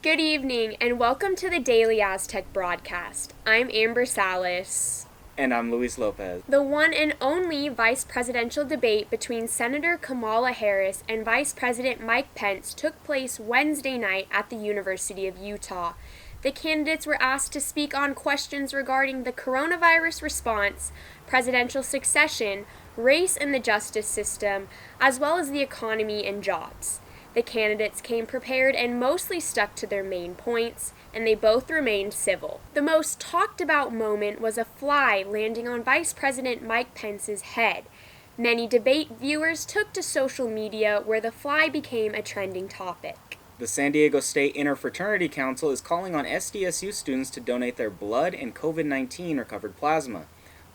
Good evening, and welcome to the Daily Aztec broadcast. I'm Amber Salas. And I'm Luis Lopez. The one and only vice presidential debate between Senator Kamala Harris and Vice President Mike Pence took place Wednesday night at the University of Utah. The candidates were asked to speak on questions regarding the coronavirus response, presidential succession, race and the justice system, as well as the economy and jobs. The candidates came prepared and mostly stuck to their main points, and they both remained civil. The most talked about moment was a fly landing on Vice President Mike Pence's head. Many debate viewers took to social media where the fly became a trending topic. The San Diego State Interfraternity Council is calling on SDSU students to donate their blood and COVID-19 recovered plasma.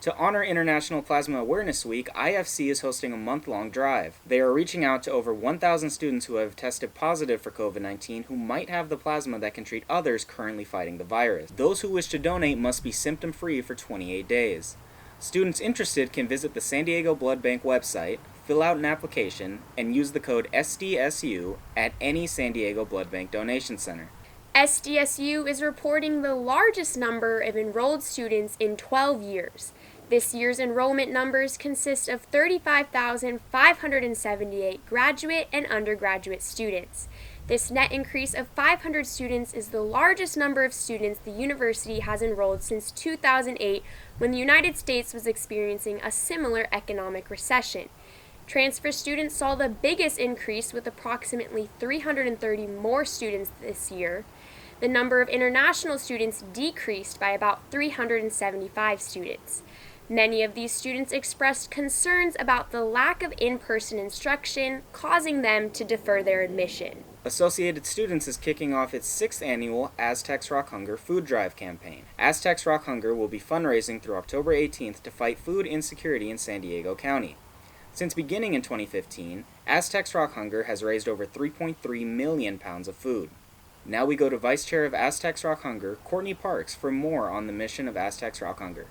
To honor International Plasma Awareness Week, IFC is hosting a month-long drive. They are reaching out to over 1,000 students who have tested positive for COVID-19 who might have the plasma that can treat others currently fighting the virus. Those who wish to donate must be symptom-free for 28 days. Students interested can visit the San Diego Blood Bank website, fill out an application, and use the code SDSU at any San Diego Blood Bank donation center. SDSU is reporting the largest number of enrolled students in 12 years. This year's enrollment numbers consist of 35,578 graduate and undergraduate students. This net increase of 500 students is the largest number of students the university has enrolled since 2008, when the United States was experiencing a similar economic recession. Transfer students saw the biggest increase with approximately 330 more students this year. The number of international students decreased by about 375 students. Many of these students expressed concerns about the lack of in-person instruction, causing them to defer their admission. Associated Students is kicking off its 6th annual Aztec Rocks Hunger food drive campaign. Aztec Rocks Hunger will be fundraising through October 18th to fight food insecurity in San Diego County. Since beginning in 2015, Aztec Rocks Hunger has raised over 3.3 million pounds of food. Now we go to Vice Chair of Aztec Rocks Hunger, Courtney Parks, for more on the mission of Aztec Rocks Hunger.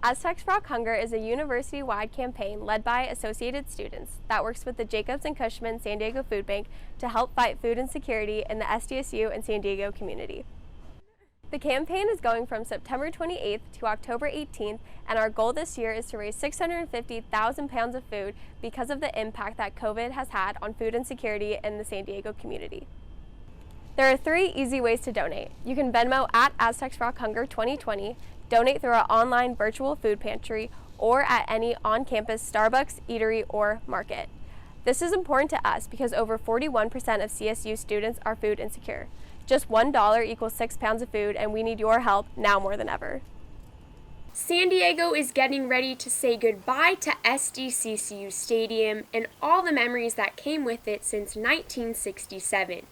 Aztec Rocks Hunger is a university-wide campaign led by Associated Students that works with the Jacobs and Cushman San Diego Food Bank to help fight food insecurity in the SDSU and San Diego community. The campaign is going from September 28th to October 18th, and our goal this year is to raise 650,000 pounds of food because of the impact that COVID has had on food insecurity in the San Diego community. There are 3 easy ways to donate. You can Venmo at Aztec Rocks Hunger 2020, donate through our online virtual food pantry, or at any on-campus Starbucks, eatery, or market. This is important to us because over 41% of CSU students are food insecure. Just $1 equals 6 pounds of food, and we need your help now more than ever. San Diego is getting ready to say goodbye to SDCCU Stadium and all the memories that came with it since 1967.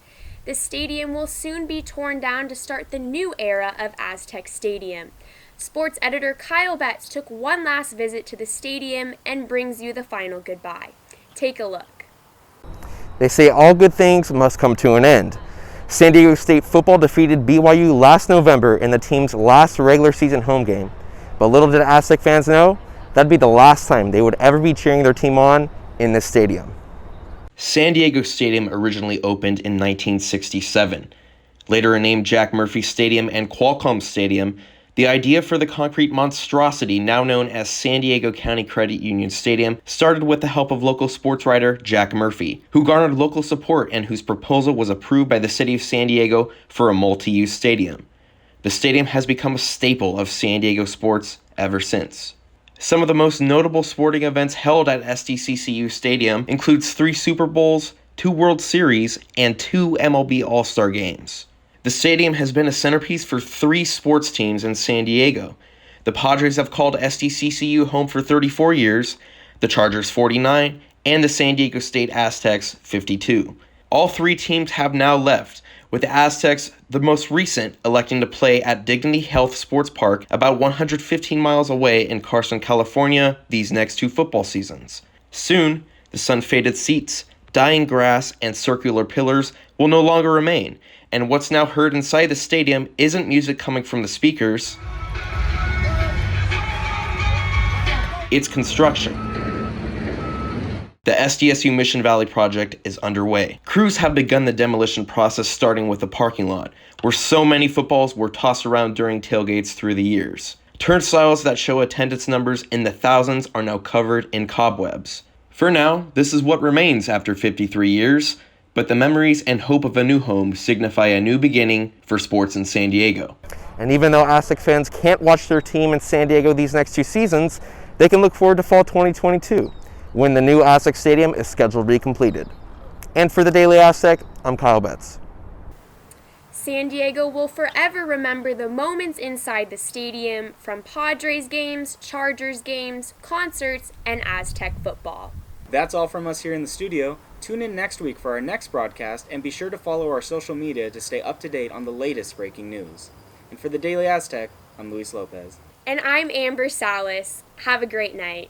The stadium will soon be torn down to start the new era of Aztec Stadium. Sports editor Kyle Betts took one last visit to the stadium and brings you the final goodbye. Take a look. They say all good things must come to an end. San Diego State football defeated BYU last November in the team's last regular season home game. But little did Aztec fans know, that'd be the last time they would ever be cheering their team on in this stadium. San Diego Stadium originally opened in 1967. Later renamed Jack Murphy Stadium and Qualcomm Stadium, the idea for the concrete monstrosity now known as San Diego County Credit Union Stadium started with the help of local sports writer Jack Murphy, who garnered local support and whose proposal was approved by the city of San Diego for a multi-use stadium. The stadium has become a staple of San Diego sports ever since. Some of the most notable sporting events held at SDCCU Stadium includes 3 Super Bowls, 2 World Series, and 2 MLB All-Star Games. The stadium has been a centerpiece for 3 sports teams in San Diego. The Padres have called SDCCU home for 34 years, the Chargers 49, and the San Diego State Aztecs 52. All 3 teams have now left, with the Aztecs, the most recent, electing to play at Dignity Health Sports Park about 115 miles away in Carson, California, these next 2 football seasons. Soon, the sun-faded seats, dying grass, and circular pillars will no longer remain, and what's now heard inside the stadium isn't music coming from the speakers, it's construction. The SDSU Mission Valley project is underway. Crews have begun the demolition process, starting with the parking lot, where so many footballs were tossed around during tailgates through the years. Turnstiles that show attendance numbers in the thousands are now covered in cobwebs. For now, this is what remains after 53 years, but the memories and hope of a new home signify a new beginning for sports in San Diego. And even though Aztec fans can't watch their team in San Diego these next 2 seasons, they can look forward to fall 2022, when the new Aztec Stadium is scheduled to be completed. And for the Daily Aztec, I'm Kyle Betts. San Diego will forever remember the moments inside the stadium, from Padres games, Chargers games, concerts, and Aztec football. That's all from us here in the studio. Tune in next week for our next broadcast, and be sure to follow our social media to stay up to date on the latest breaking news. And for the Daily Aztec, I'm Luis Lopez. And I'm Amber Salas. Have a great night.